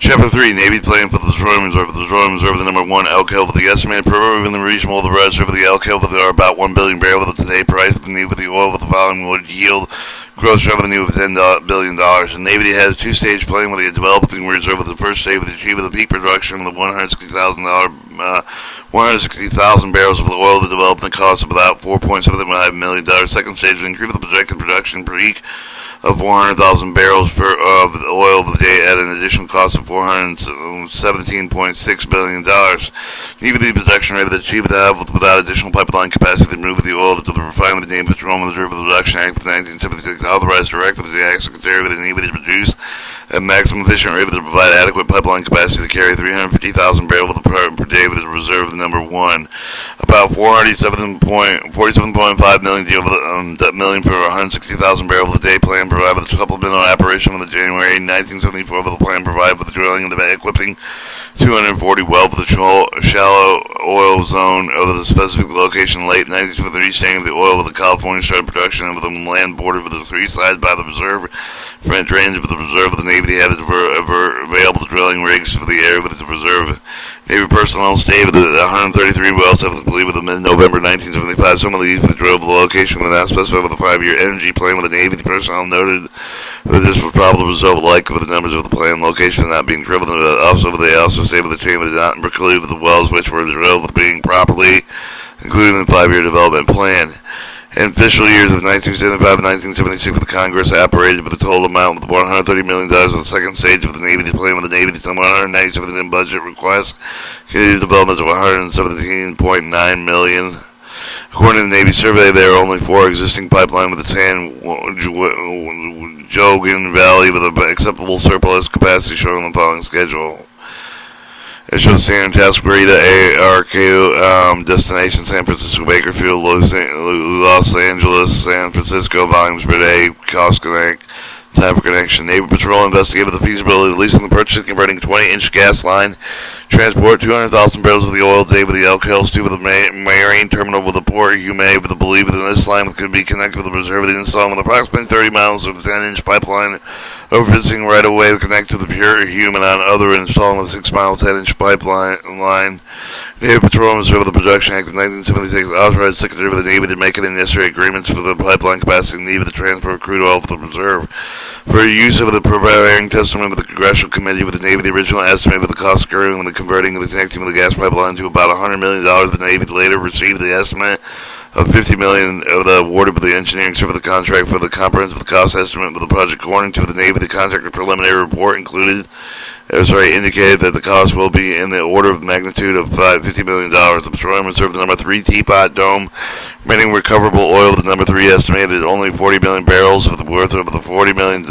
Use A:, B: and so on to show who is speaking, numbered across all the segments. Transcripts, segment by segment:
A: Chapter 3, Navy plan for the Petroleum Reserve. The Petroleum Reserve, the number 1 elk hill, with the estimated per in the region of the reserve of the elk hill, are about 1 billion barrels with the today price, with the need for the oil, with the volume would yield gross revenue of $10 billion. The Navy has two-stage plan with the developing reserve of the first stage with the achievement of the peak production of the 160,000 barrels of the oil to develop the cost of about $4.75 million. Second stage would increase the projected production per week of 400,000 barrels of the oil per day at an additional cost of $417.6 billion. Even the production rate of the achieved without additional pipeline capacity to move the oil to the refinement of the Petroleum Reserve Reduction Act of 1976 authorized directly the Act Secretary of the Navy to produce at maximum efficient rate to provide adequate pipeline capacity to carry 350,000 barrels per day with the reserve of the number 1. About 47.5 million for 160,000 barrels a day plan provided with the supplemental operation of the January 1974 of the plan provided with the drilling and the equipping 240 well for the shallow oil zone over the specific location late 1953 staying of the oil with the California started production over the land border with the three sides by the reserve French range of the reserve of the Navy had available drilling rigs for the area with the reserve. Navy personnel stayed with the 133 wells I believe with the mid-November 1975. Some of these were drilled to the location with not specified with a 5-year energy plan with the Navy. The personnel noted that this was probably the result like with the numbers of the planned location not being drilled. They also stayed with the chamber did not preclude with the wells which were drilled with being properly included in the 5-year development plan. In fiscal years of 1975 and 1976, the Congress operated with a total amount of $130 million of the second stage of the Navy plan with the Navy to $197 million budget request, continued development of $117.9 million. According to the Navy survey, there are only 4 existing pipelines with the San Joaquin Valley with an acceptable surplus capacity shown on the following schedule. It shows San Tascarita, ARQ, destination San Francisco, Bakerfield, Los Angeles, San Francisco, volumes per day, cost connect, time for connection. Navy Patrol investigated the feasibility of leasing the purchase and converting 20-inch gas line, transport 200,000 barrels of the oil a day with the Elk Hills to the marine terminal with the port. You may believe that this line could be connected with the reserve and installed with approximately 30 miles of 10-inch pipeline overfishing right away to connect to the pure human on other installing a 6-mile 10-inch pipeline line. Navy Petroleum Reserve of the Production Act of 1976 authorized the Secretary of the Navy to make any necessary agreements for the pipeline capacity needed to transport crude oil for the reserve. For use of the preparing testimony with the Congressional Committee with the Navy, the original estimate of the cost of carrying the converting the connecting of the gas pipeline to about $100 million. The Navy later received the estimate of $50 million of the awarded by the engineering service of the contract for the comprehensive cost estimate of the project. According to the Navy, the contractor preliminary report indicated that the cost will be in the order of magnitude of $50 million. The Petroleum Reserve, the number 3 teapot dome, remaining recoverable oil, the number 3 estimated only 40 million barrels with the worth of the $40 million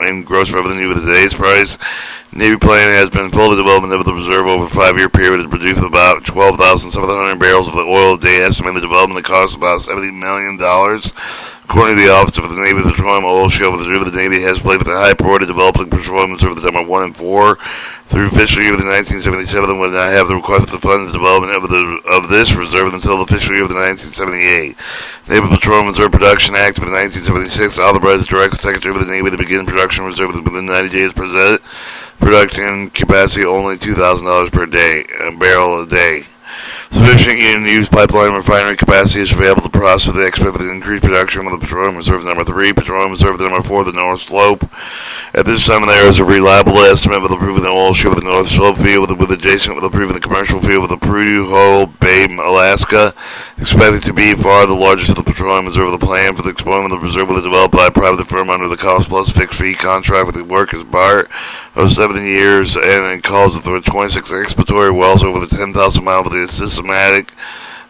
A: in gross revenue with today's price. Navy plan has been fully development of the reserve over a 5-year period to produce about 12,700 barrels of the oil a day. Estimated development cost about $70 million. According to the Office of the Navy, the Petroleum Oil Shale Reserve of the Navy has played with a high priority developing Petroleum Reserve of the number 1 and 4 through fiscal year of the 1977 and would not have the request to fund the development of this reserve until the fiscal year of the 1978. Naval Petroleum Reserve Production Act of the 1976 authorized the Director Secretary of the Navy to begin production reserve within 90 days. Production capacity only $2,000 per day, a barrel a day. Sufficient unused pipeline refinery capacity is available to process the expected increased production of the Petroleum Reserve number 3, Petroleum Reserve number 4, the North Slope. At this time, there is a reliable estimate of the proven oil shale of the North Slope field with adjacent with the proven commercial field with the Prudhoe Bay, Alaska, expected to be far the largest of the Petroleum Reserve. The plan for the exploitation of the reserve was developed by a private firm under the cost plus fixed fee contract with the work as part of 7 years, and it calls for 26 exploratory wells over the 10,000 mile with the systematic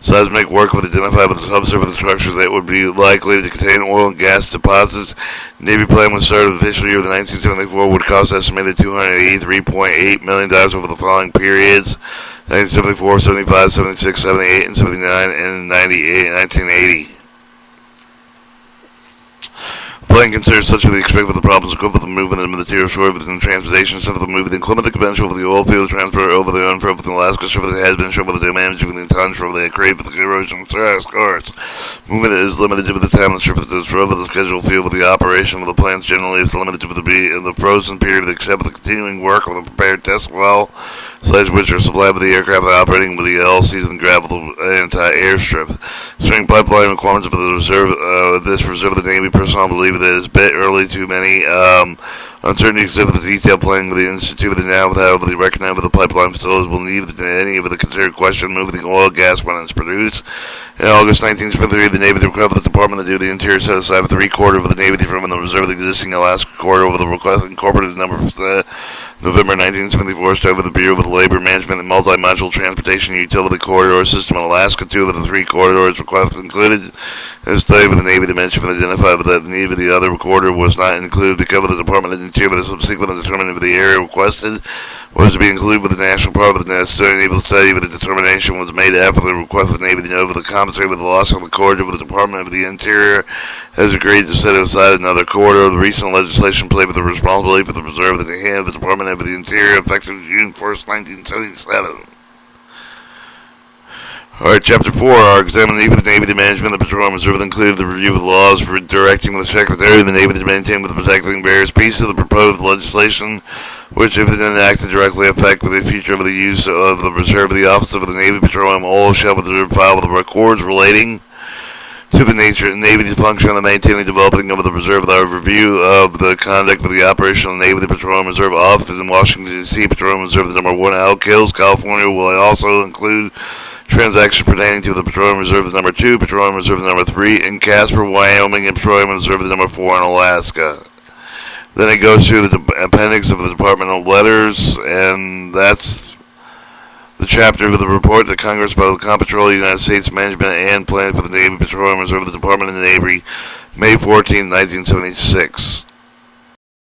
A: seismic work would identify with the subsurface structures that would be likely to contain oil and gas deposits. Navy plan was started the fiscal year of the 1974 would cost estimated $283.8 million over the following periods: 1974, 75, 76, 78, and 79, and 98, 1980. Plan considers such of the expect with the problems equipped with the movement of material shore within the transportation, stuff of the movement, inclement the conventional over the oil field transport over the unfurled within Alaska, shore with the has been, shore with the damage within the tons, shore with the crave with the erosion, scars. Movement is limited to the time of the shore with the shore with the scheduled field with the operation of the plants generally is limited to the frozen period except for the continuing work of the prepared test well, slides which are supplied with the aircraft operating with the LCs and gravel anti-airstrips. String pipeline requirements for the reserve, this reserve of the Navy personnel believe that it is a bit early to many uncertainty exhibit the detailed planning with the Institute of the Naval, however, they recognize that the pipeline facilities will need any of the considered question moving the oil gas when it's produced. In August 1973, the Navy requested the Department to do the Interior set aside 3/4 of the Navy from the reserve of the existing Alaska corridor over the request incorporated number of November 1974, started with the Bureau of Labor Management and Multi-Module Transportation Utility Corridor System in Alaska. 2 of the 3 corridors requested included in a study with the Navy dimension and identified that the need of the other corridor was not included to cover the Department of the Interior, but subsequently determined if the area requested was to be included with the National Park of the necessary naval study, but the determination was made after the request of the Navy to know the compensate with the loss of the corridor with the Department of the Interior has agreed to set aside another corridor. The recent legislation played with the responsibility for the reserve that they have the Department of the Interior effective June 1st, 1977. Alright, Chapter 4, our examine the need for the Navy to management the Petroleum Reserve included the review of the laws for directing the Secretary of the Navy to maintain with protecting various pieces of the proposed legislation, which, if it enacted, directly affect the future of the use of the reserve of the Office of the Navy Petroleum Oil shall be filed with the records relating to the nature of the Navy's function on the maintaining developing of the reserve, the review of the conduct of the operation of the Navy, the Petroleum Reserve Office in Washington, D.C., Petroleum Reserve, the number 1 Elk Hills, California, will also include transaction pertaining to the Petroleum Reserve, the number 2, Petroleum Reserve, the number 3, in Casper, Wyoming, and Petroleum Reserve, the number 4 in Alaska. Then it goes through the appendix of the departmental letters, and that's the chapter of the report that Congress by the Comptroller of the United States Management and Plan for the Navy Petroleum Reserve of the Department of the Navy, May 14, 1976.